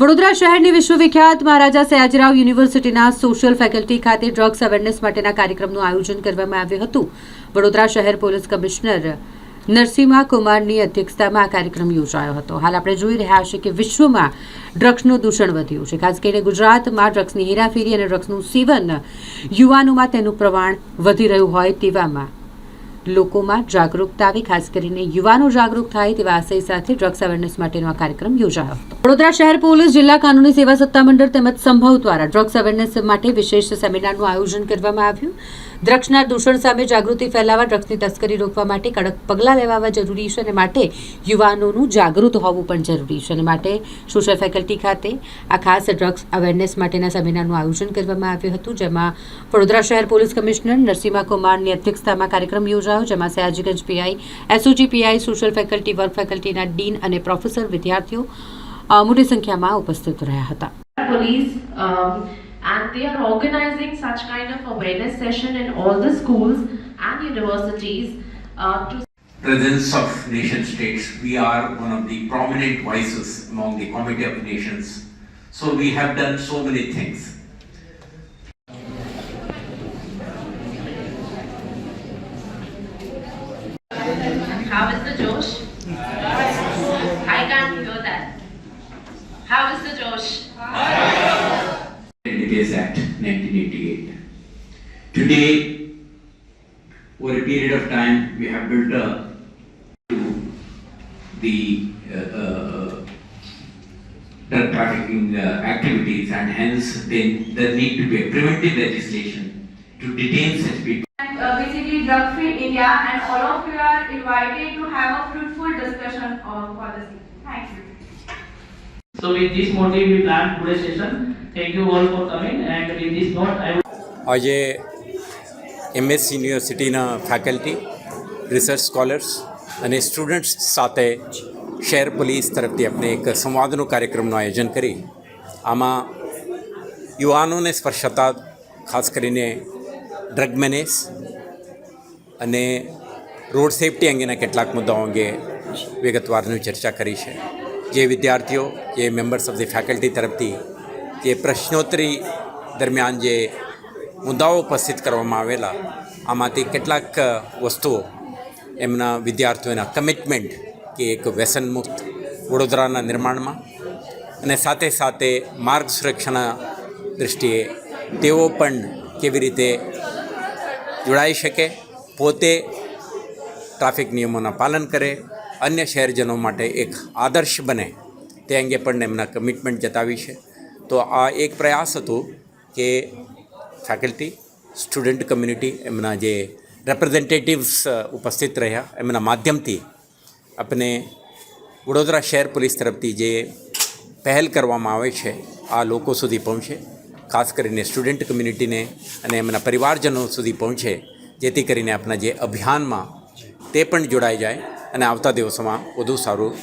વડોદરા શહેરની વિશ્વવિખ્યાત મહારાજા સયાજીરાવ યુનિવર્સિટીના social faculty ખાતે ડ્રગ્સ અવેરનેસ માટેના કાર્યક્રમનું આયોજન કરવામાં આવ્યું હતું। વડોદરા શહેર પોલીસ કમિશનર નરસિમ્હા કુમારની અધ્યક્ષતામાં આ કાર્યક્રમ યોજાયો હતો। હાલ આપણે જોઈ રહ્યા છીએ કે વિશ્વમાં ડ્રગ્સનું દૂષણ વધ્યું છે। ખાસ કરીને ગુજરાતમાં ડ્રગ્સની હેરાફેરી અને ડ્રગ્સનું સેવન યુવાનોમાં તેનું પ્રમાણ વધી રહ્યું હોય તેવામાં લોકોમાં જાગૃતતા આવે, ખાસ કરીને યુવાનો જાગૃત થાય તેવા આશય સાથે ડ્રગ્સ અવેરનેસ માટેનો આ કાર્યક્રમ યોજાયો હતો। વડોદરા શહેર પોલીસ, જિલ્લા કાનૂની સેવા સત્તામંડળ તેમજ સંભવ દ્વારા ડ્રગ્સ અવેરનેસ માટે વિશેષ સેમિનારનું આયોજન કરવામાં આવ્યું। ડ્રગ્સના દૂષણ સામે જાગૃતિ ફેલાવવા, ડ્રગ્સની તસ્કરી રોકવા માટે કડક પગલાં લેવા જરૂરી છે અને માટે યુવાનોનું જાગૃત હોવું પણ જરૂરી છે અને માટે સોશિયલ ફેકલ્ટી ખાતે આ ખાસ ડ્રગ્સ અવેરનેસ માટેના સેમિનારનું આયોજન કરવામાં આવ્યું હતું, જેમાં વડોદરા શહેર પોલીસ કમિશનર નરસિમ્હા કુમારની અધ્યક્ષતામાં કાર્યક્રમ યોજાયો, જેમાં Sayajiganj PI, SOG PI, social faculty, work ફેકલ્ટીના ડીન અને પ્રોફેસર, વિદ્યાર્થીઓ મોટી સંખ્યામાં ઉપસ્થિત રહ્યા હતા। And they are organizing such kind of awareness session in all the schools and universities to presence of nation states. We are one of the prominent voices among the Committee of Nations. So we have done so many things. How is the Josh? I can't hear that. How is the Josh? Indigenous Act 1988. Today, over a period of time, we have built up to the drug trafficking activities, and hence there need to be a preventive legislation to detain such people. Basically drug-free India, and all of you are invited to have a fruitful discussion for this. Thank you. So with this motive we planned today's session. Thank you all for coming, and with this note I would આજે MS યુનિવર્સિટીના faculty, research scholars અને students સાથે શહેર police તરફથી આપણે એક સંવાદનો કાર્યક્રમનું આયોજન કરી આમાં યુવાનોને સ્પર્શતા ખાસ કરીને ડ્રગ મેનેજ અને રોડ સેફટી અંગેના કેટલાક મુદ્દાઓ અંગે વિગતવારની ચર્ચા કરી છે। જે વિદ્યાર્થીઓ, જે મેમ્બર્સ ઓફ ધી ફેકલ્ટી તરફથી જે પ્રશ્નોત્તરી દરમિયાન જે મુદ્દાઓ ઉપસ્થિત કરવામાં આવેલા, આમાંથી કેટલાક વસ્તુઓ એમના વિદ્યાર્થીઓના કમિટમેન્ટ કે એક વ્યસનમુક્ત વડોદરાના નિર્માણમાં અને સાથે સાથે માર્ગ સુરક્ષાના દૃષ્ટિએ તેઓ પણ કેવી રીતે જોડાઈ શકે, પોતે ટ્રાફિક નિયમોના પાલન કરે, અન્ય શહેરજનો માટે એક આદર્શ બને, તે અંગે પણ એમના કમિટમેન્ટ જતાવી છે। તો આ એક પ્રયાસ હતો કે ફેકલ્ટી, સ્ટુડન્ટ કમ્યુનિટી, એમના જે રેપ્રેઝેન્ટેટિવ્સ ઉપસ્થિત રહ્યા, એમના માધ્યમથી આપણે વડોદરા શહેર પોલીસ તરફથી જે પહેલ કરવામાં આવે છે આ લોકો સુધી પહોંચે, ખાસ કરીને સ્ટુડન્ટ કમ્યુનિટીને અને એમના પરિવારજનો સુધી પહોંચે, જેથી કરીને આપણા જે અભિયાનમાં તે પણ જોડાઈ જાય અને આવતા દિવસોમાં વધુ સારું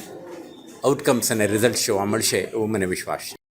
આઉટકમ્સ અને રિઝલ્ટ જોવા મળશે એવો મને વિશ્વાસ છે।